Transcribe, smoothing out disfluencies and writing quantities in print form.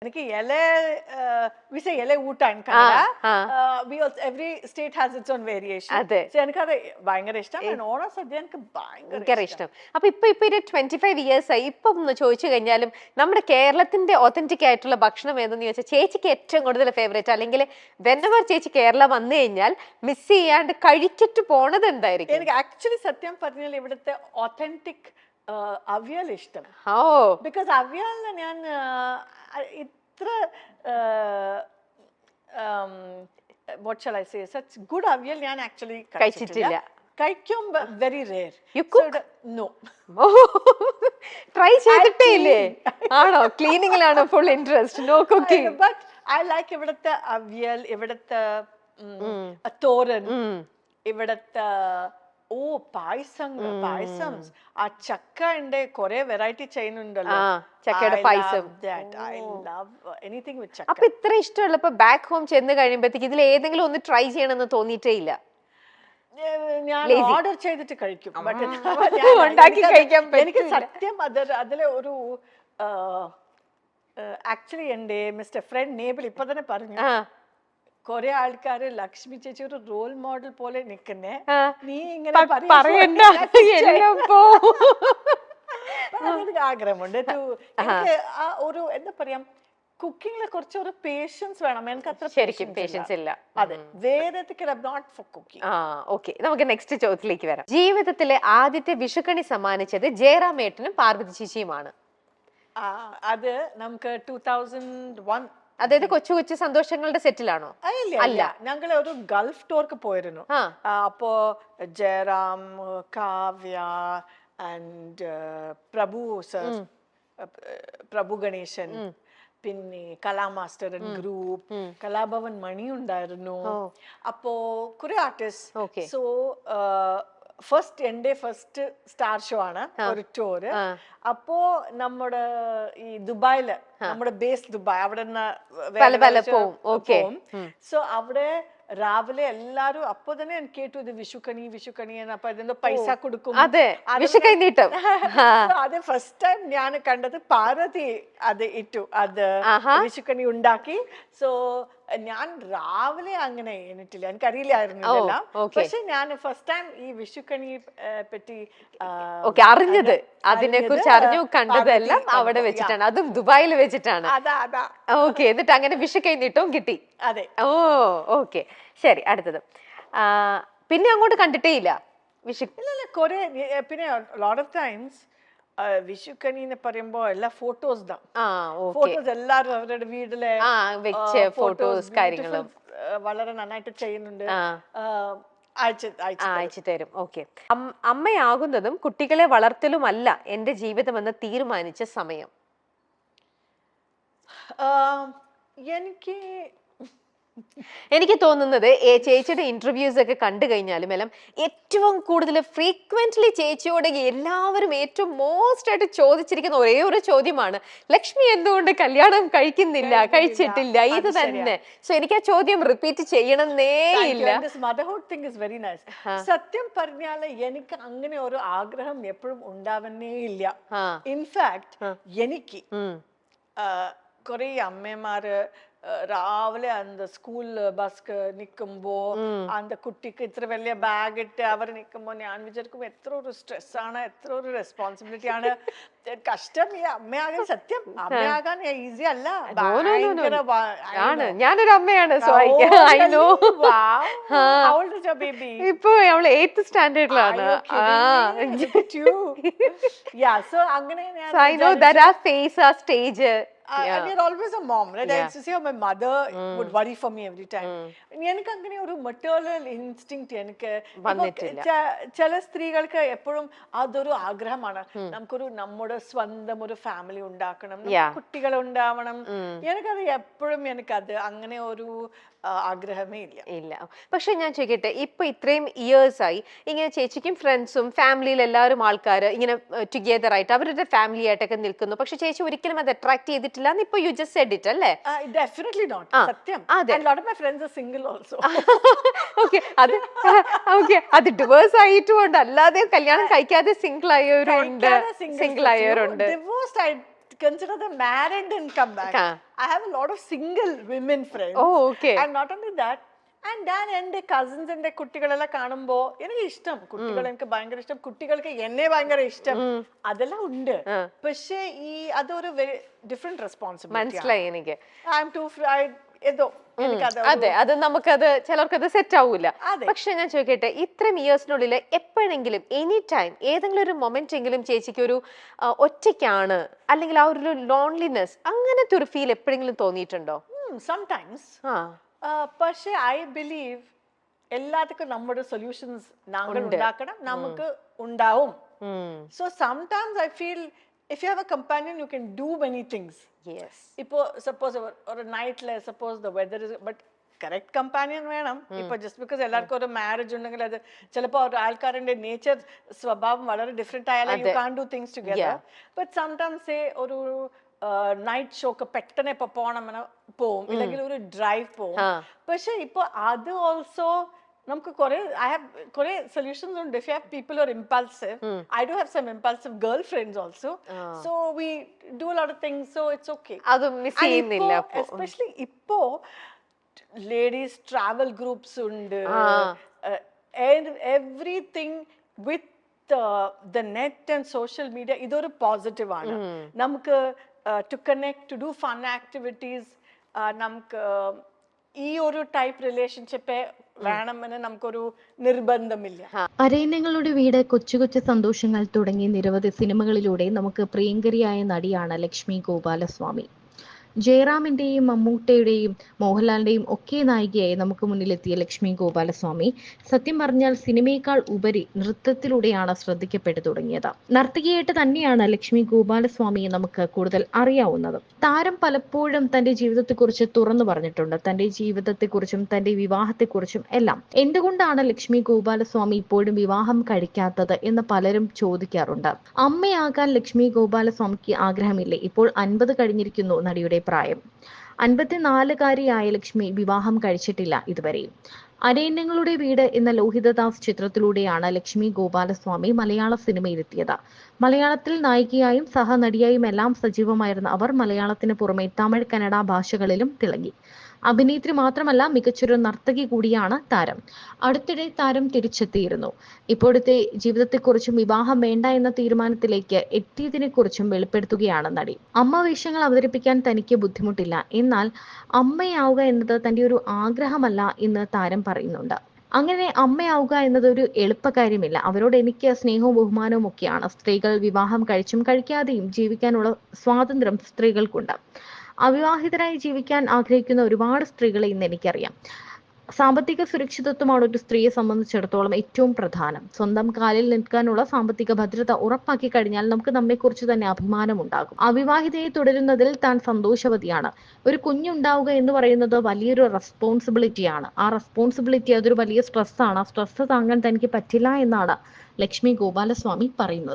എനിക്ക് ഇല we say ഇല ഊട്ട in Kannada. We also, every state has its own variation. So എനിക്കത് ഭയങ്കര ഇഷ്ടം. ഓണസദ്യ എനിക്ക് ഭയങ്കര ഇഷ്ടം. അപ്പൊ ഇപ്പൊ 25 years ആയി. ഇപ്പൊ ഒന്ന് ചോദിച്ചു കഴിഞ്ഞാലും നമ്മുടെ കേരളത്തിന്റെ ഒതന്റിക് ആയിട്ടുള്ള ഭക്ഷണം ഏതെന്ന് ചോദിച്ചാൽ ചേച്ചിക്ക് ഏറ്റവും കൂടുതൽ ഫേവറേറ്റ് അല്ലെങ്കിൽ വെനെവർ ചേച്ചി കേരള വന്നു കഴിഞ്ഞാൽ മിസ് ചെയ്യാണ്ട് കഴിച്ചിട്ട് പോണത് എന്തായിരിക്കും? എനിക്ക് ആക്ച്വലി സത്യം പറഞ്ഞാൽ ഇവിടുത്തെ ഒതന്റിക് അവിയൽ ഇഷ്ടം. ബിക്കോസ് അവിയലിന് ഞാൻ ഇത്ര what shall I say, such good avial ഞാൻ ആക്ച്വലി കഴിച്ചിട്ടില്ല. കഴിക്കും വെരി റെയർ. നോ. ട്രൈ ചെയ്തിട്ടേ ഇല്ലേ? ആണോ? ക്ലീനിങ്ങിലാണോ full interest? No cooking. But I like ഇവിടുത്തെ അവിയൽ, ഇവിടുത്തെ തോരൻ, ഇവിടുത്തെ പായസം. ആ ചക്കന്റെ കുറെ വെറൈറ്റി ചെയ്യുന്നുണ്ടല്ലോ. ചക്കയുടെ പായസം. എനിത്തിങ് വിത്ത് ചക്ക. അപ്പൊ ഇത്ര ഇഷ്ടമുള്ളപ്പോ ബാക്ക് ഹോം ചെന്ന് കഴിയുമ്പോഴത്തേക്ക് ഇതിൽ ഏതെങ്കിലും ഒന്ന് ട്രൈ ചെയ്യണമെന്ന് തോന്നിയിട്ടേ ഇല്ല? ഞാൻ ഓർഡർ ചെയ്തിട്ട് കഴിക്കും. എനിക്ക് സത്യം അതിലെ ഒരു ആക്ച്വലി എന്റെ മിസ്റ്റർ ഫ്രണ്ട് നേബിൾ ഇപ്പൊ തന്നെ പറഞ്ഞു, കുറെ ആൾക്കാര് ലക്ഷ്മി ചേച്ചി ഒരു റോൾ മോഡൽ പോലെ നിൽക്കുന്നേ, നീ ഇങ്ങനെ പറയണ്ട. എനിക്ക് ആഗ്രഹമുണ്ട്. എനിക്ക് ഒരു എന്താ പറയാ, കുക്കിങ്ങിലെ കുറച്ച് ഒരു പേഷ്യൻസ് വേണം. എനിക്ക് അത്ര ശരിക്കും പേഷ്യൻസ് ഇല്ല. അതെ, വേറെ നോട്ട് ഫോർ കുക്കിംഗ്. ഓക്കെ, നമുക്ക് നെക്സ്റ്റ് ചോദ്യത്തിലേക്ക് വരാം. ജീവിതത്തിലെ ആദ്യത്തെ വിഷുക്കണി സമ്മാനിച്ചത് ജയറാമേട്ടനും പാർവതി ചേച്ചിയുമാണ്. അത് നമുക്ക് 2001. അതായത് കൊച്ചു കൊച്ചു സന്തോഷങ്ങളുടെ സെറ്റിലാണോ? അല്ല, ഞങ്ങൾ ഒരു ഗൾഫ് ടൂർക്ക് പോയിരുന്നു. അപ്പോ ജയറാം, കാവ്യ ആൻഡ് പ്രഭു ഗണേശൻ, പിന്നെ കലാ master and group, Kalabhavan Mani ഉണ്ടായിരുന്നു. അപ്പോ കുറെ ആർട്ടിസ്റ്റ്. സോ എന്റെ ഫസ്റ്റ് സ്റ്റാർ ഷോ ആണ് ഒരു ടൂറ്. അപ്പോ നമ്മുടെ ഈ ദുബായില്, നമ്മുടെ ബേസ് ദുബായ്, അവിടെ പോകും. സോ അവിടെ രാവിലെ എല്ലാരും അപ്പൊ തന്നെ എനിക്ക് കേട്ടു ഇത് വിഷുക്കണി അപ്പൊ അതിന്റെ പൈസ കൊടുക്കും. അത് ഫസ്റ്റ് ടൈം ഞാൻ കണ്ടത് പാർവതി അത് ഇട്ടു, അത് വിഷുക്കണി ഉണ്ടാക്കി. സോ ഞാൻ രാവിലെ അങ്ങനെ എണ്ണിട്ടില്ല, എനിക്കറിയില്ലായിരുന്നു ഇതെല്ലാം. പക്ഷെ ഞാൻ ഫസ്റ്റ് ടൈം ഈ വിഷുക്കണി പറ്റി അറിഞ്ഞത്, അതിനെ കുറിച്ച് അറിഞ്ഞു, കണ്ടതെല്ലാം അവിടെ വെച്ചിട്ടാണ്, അതും ദുബായിൽ വെച്ചിട്ടാണ്. ഓക്കെ, എന്നിട്ട് അങ്ങനെ വിഷുക്കൈനീട്ടവും കിട്ടി. അതെ. ഓക്കെ, ശരി. അടുത്തത്, പിന്നെ അങ്ങോട്ട് കണ്ടിട്ടേ ഇല്ല വിഷു? കൊറേ. പിന്നെ ലോട്ട് ഓഫ് ടൈംസ് വിഷുക്കണി എന്ന് പറയുമ്പോ എല്ലാ ഫോട്ടോസ് ഫോട്ടോസ് എല്ലാരും അവരുടെ വീട്ടിലെ ഫോട്ടോസ് കാര്യങ്ങളും വളരെ നന്നായിട്ട് ചെയ്യുന്നുണ്ട്, അയച്ചു തരും. ഓക്കെ. അമ്മയാകുന്നതും കുട്ടികളെ വളർത്തലുമല്ല എന്റെ ജീവിതമെന്ന് തീരുമാനിച്ച സമയം? എനിക്ക് തോന്നുന്നത് ചേച്ചിയുടെ ഇന്റർവ്യൂസ് ഒക്കെ കണ്ടു കഴിഞ്ഞാലും എല്ലാം ഏറ്റവും കൂടുതൽ ഫ്രീക്വന്റ്ലി ചേച്ചിയോട് എല്ലാവരും ഏറ്റവും മോസ്റ്റ് ആയിട്ട് ചോദിച്ചിരിക്കുന്ന ഒരേ ഒരു ചോദ്യമാണ്, ലക്ഷ്മി എന്തുകൊണ്ട് കല്യാണം കഴിച്ചിട്ടില്ല? ഇത് തന്നെ. സോ എനിക്ക് ആ ചോദ്യം റിപ്പീറ്റ് ചെയ്യണമെന്നേ ഇല്ല. സത്യം പറഞ്ഞാല് എനിക്ക് അങ്ങനെ ഒരു ആഗ്രഹം എപ്പോഴും ഉണ്ടാവുന്നേ ഇല്ല. ഇൻഫാക്ട് എനിക്ക് കുറെ അമ്മമാര് രാവിലെ அந்த സ്കൂൾ ബസ് നിൽക്കുമ്പോ அந்த കുട്ടിക്ക് ഇത്ര വലിയ ബാഗ് ഇട്ട് അവർ നിൽക്കുമ്പോ ഞാൻ വിചാരിക്കും എത്ര ഒരു സ്ട്രെസ് ആണ്, എത്ര ഒരു റെസ്പോൺസിബിലിറ്റി ആണ്, കഷ്ടം ഈ അമ്മയാകാൻ. സത്യം, അമ്മയാകാൻ ഈസി അല്ല. ഞാനൊരു അമ്മയാണ്. ഇപ്പൊ അവള് 8th സ്റ്റാൻഡേർഡിലാണ്. And you're always a mom, right? I used to say how my mother would worry for me every time. എനിക്ക് അങ്ങനെ ഒരു മെറ്റേർണൽ ഇൻസ്റ്റിങ്ക്ട് എനിക്ക് ചില സ്ത്രീകൾക്ക് എപ്പോഴും അതൊരു ആഗ്രഹമാണ്, നമുക്കൊരു നമ്മുടെ സ്വന്തം ഒരു ഫാമിലി ഉണ്ടാക്കണം, കുട്ടികൾ ഉണ്ടാവണം. എനിക്കത് എപ്പോഴും എനിക്കത് അങ്ങനെ ഒരു ആഗ്രഹമേ ഇല്ല. പക്ഷെ ഞാൻ ചോദിക്കട്ടെ, ഇപ്പൊ ഇത്രയും ഇയേഴ്സ് ആയി ഇങ്ങനെ ചേച്ചിക്കും ഫ്രണ്ട്സും ഫാമിലിയിൽ എല്ലാവരും ആൾക്കാർ ഇങ്ങനെ ടുഗെദർ ആയിട്ട് അവരുടെ ഫാമിലി ആയിട്ടൊക്കെ നിൽക്കുന്നു, പക്ഷെ ചേച്ചി ഒരിക്കലും അത് അട്രാക്ട് ചെയ്തിട്ടില്ല എന്ന് ഇപ്പൊ യു ജസ്റ്റ് സെഡ് ഇറ്റ് അല്ലേ? Definitely not. സത്യം. A lot of my friends are single also. അത് ഡിവോഴ്സ് ആയിട്ടുകൊണ്ട് അല്ലാതെ കല്യാണം കഴിക്കാതെ single ആയവരുണ്ട്. Divorced, I consider them married and come back. I have a lot of single women friends. Oh, okay. And not only that, and ഞാൻ എൻ്റെ കസിൻസിന്റെ കുട്ടികളെല്ലാം കാണുമ്പോ എനിക്ക് ഇഷ്ടം, കുട്ടികൾ എനിക്ക് ഭയങ്കര ഇഷ്ടം, കുട്ടികൾക്ക് എന്നെ ഭയങ്കര ഇഷ്ടം, അതെല്ലാം ഉണ്ട്. പക്ഷേ ഈ അതൊരു ഡിഫറെന്റ് റെസ്പോൺസിബിലിറ്റി. മനസ്സിലായി എനിക്ക്. ഐ ആം ടു ഏതോ അതെ, അത് നമുക്കത് ചിലർക്കത് സെറ്റ് ആവൂല. പക്ഷെ ഞാൻ ചോദിക്കട്ടെ, ഇത്രയും ഇയേഴ്സിനുള്ളിൽ എപ്പോഴെങ്കിലും എനി ടൈം ഏതെങ്കിലും ഒരു മൊമെന്റ് എങ്കിലും ചേച്ചിക്ക് ഒരു ഒറ്റയ്ക്കാണ് അല്ലെങ്കിൽ ആ ഒരു ലോൺലിനെസ് അങ്ങനത്തെ ഒരു ഫീൽ എപ്പോഴെങ്കിലും തോന്നിയിട്ടുണ്ടോ? സംടൈംസ്. പക്ഷെ ഐ ബിലീവ് എല്ലാത്തിനും നമ്മുടെ സൊല്യൂഷൻസ് ഞങ്ങൾ ഉണ്ടാക്കണം, നമുക്ക് ഉണ്ടാവും. So sometimes I feel if you have a companion you can do many things. Yes. Ipo suppose or a night la suppose the weather is, but correct companion വേണം. ഇപ്പൊ just because എല്ലാവർക്കും ഒരു marriage ഉണ്ടെങ്കിൽ അത് ചിലപ്പോൾ ഒരു ആൾക്കാരുടെ nature സ്വഭാവം വളരെ ഡിഫറെന്റ് ആയാലും you can't do things together. But sometimes say ഒരു നൈറ്റ് ഷോക്ക് പെട്ടെന്ന് ഇപ്പൊ പോവും, ഇല്ലെങ്കിൽ ഒരു ഡ്രൈവ് പോവും. പക്ഷെ ഇപ്പൊ അത് ഓൾസോ നമുക്ക് കുറെ ഐ ഹാവ് കുറെ സൊല്യൂഷൻസ് ഉണ്ട്. If you have people are impulsive, I do have some impulsive girl friends also. So we do a lot of things. So it's okay. അത് മിസ് ചെയ്യുന്നില്ല. എസ്പെഷ്യലി ഇപ്പോ ലേഡീസ് ട്രാവൽ ഗ്രൂപ്പ്സ് ഉണ്ട്. Everything with the net and social media ഇതൊരു positive ആണ്. നമുക്ക് to connect, to do fun activities, നമുക്ക് ഈ ഒരു ടൈപ്പ് റിലേഷൻഷിപ്പ് വേണമെന്ന് നമുക്കൊരു നിർബന്ധമില്ല. അരയന്നങ്ങളുടെ വീട്, കൊച്ചു കൊച്ചു സന്തോഷങ്ങൾ തുടങ്ങി നിരവധി സിനിമകളിലൂടെ നമുക്ക് പ്രിയങ്കരിയായ നടിയാണ് ലക്ഷ്മി ഗോപാലസ്വാമി. ജയറാമിന്റെയും മമ്മൂട്ടയുടെയും മോഹൻലാലിന്റെയും ഒക്കെ നായികയായി നമുക്ക് മുന്നിലെത്തിയ ലക്ഷ്മി ഗോപാലസ്വാമി സത്യം പറഞ്ഞാൽ സിനിമയേക്കാൾ ഉപരി നൃത്തത്തിലൂടെയാണ് ശ്രദ്ധിക്കപ്പെട്ടു തുടങ്ങിയത്. നർത്തകിയായിട്ട് തന്നെയാണ് ലക്ഷ്മി ഗോപാലസ്വാമിയെ നമുക്ക് കൂടുതൽ അറിയാവുന്നത്. താരം പലപ്പോഴും തന്റെ ജീവിതത്തെക്കുറിച്ച് തുറന്നു പറഞ്ഞിട്ടുണ്ട്, തന്റെ ജീവിതത്തെക്കുറിച്ചും തന്റെ വിവാഹത്തെക്കുറിച്ചും എല്ലാം. എന്തുകൊണ്ടാണ് ലക്ഷ്മി ഗോപാലസ്വാമി ഇപ്പോഴും വിവാഹം കഴിക്കാത്തത് എന്ന് പലരും ചോദിക്കാറുണ്ട്. അമ്മയാകാൻ ലക്ഷ്മി ഗോപാലസ്വാമിക്ക് ആഗ്രഹമില്ലേ? ഇപ്പോൾ 50 കഴിഞ്ഞിരിക്കുന്നു നടിയുടെ പ്രായം. 54-കാരിയായ ലക്ഷ്മി വിവാഹം കഴിച്ചിട്ടില്ല ഇതുവരെയും. അരയന്നങ്ങളുടെ വീട് എന്ന ലോഹിതദാസ് ചിത്രത്തിലൂടെയാണ് ലക്ഷ്മി ഗോപാലസ്വാമി മലയാള സിനിമയിലെത്തിയത്. മലയാളത്തിൽ നായികയായും സഹനടിയായും എല്ലാം സജീവമായിരുന്ന അവർ മലയാളത്തിന് പുറമെ തമിഴ്, കന്നഡ ഭാഷകളിലും തിളങ്ങി. അഭിനേത്രി മാത്രമല്ല, മികച്ചൊരു നർത്തകി കൂടിയാണ് താരം. അടുത്തിടെ താരം തിരിച്ചെത്തിയിരുന്നു. ഇപ്പോഴത്തെ ജീവിതത്തെക്കുറിച്ചും വിവാഹം വേണ്ട എന്ന തീരുമാനത്തിലേക്ക് എത്തിയതിനെ കുറിച്ചും വെളിപ്പെടുത്തുകയാണ് നടി. അമ്മ വേഷങ്ങൾ അവതരിപ്പിക്കാൻ തനിക്ക് ബുദ്ധിമുട്ടില്ല, എന്നാൽ അമ്മയാവുക എന്നത് തന്റെ ഒരു ആഗ്രഹമല്ല എന്ന് താരം പറയുന്നുണ്ട്. അങ്ങനെ അമ്മയാവുക എന്നതൊരു എളുപ്പകാര്യമില്ല. അവരോട് എനിക്ക് സ്നേഹവും ബഹുമാനവും ഒക്കെയാണ്. സ്ത്രീകൾ വിവാഹം കഴിച്ചും കഴിക്കാതെയും ജീവിക്കാനുള്ള സ്വാതന്ത്ര്യം സ്ത്രീകൾക്കുണ്ട്. അവിവാഹിതരായി ജീവിക്കാൻ ആഗ്രഹിക്കുന്ന ഒരുപാട് സ്ത്രീകളെ ഇന്ന് എനിക്കറിയാം. സാമ്പത്തിക സുരക്ഷിതത്വമാണ് ഒരു സ്ത്രീയെ സംബന്ധിച്ചിടത്തോളം ഏറ്റവും പ്രധാനം. സ്വന്തം കാലിൽ നിൽക്കാനുള്ള സാമ്പത്തിക ഭദ്രത ഉറപ്പാക്കി കഴിഞ്ഞാൽ നമുക്ക് നമ്മെക്കുറിച്ച് തന്നെ അഭിമാനമുണ്ടാകും. അവിവാഹിതയെ തുടരുന്നതിൽ താൻ സന്തോഷവതിയാണ്. ഒരു കുഞ്ഞുണ്ടാവുക എന്ന് പറയുന്നത് വലിയൊരു റെസ്പോൺസിബിലിറ്റിയാണ്. ആ റെസ്പോൺസിബിലിറ്റി അതൊരു വലിയ സ്ട്രെസ്സാണ്. ആ സ്ട്രെസ് താങ്ങാൻ തനിക്ക് പറ്റില്ല എന്നാണ് ലക്ഷ്മി ഗോപാലസ്വാമി പറയുന്നത്.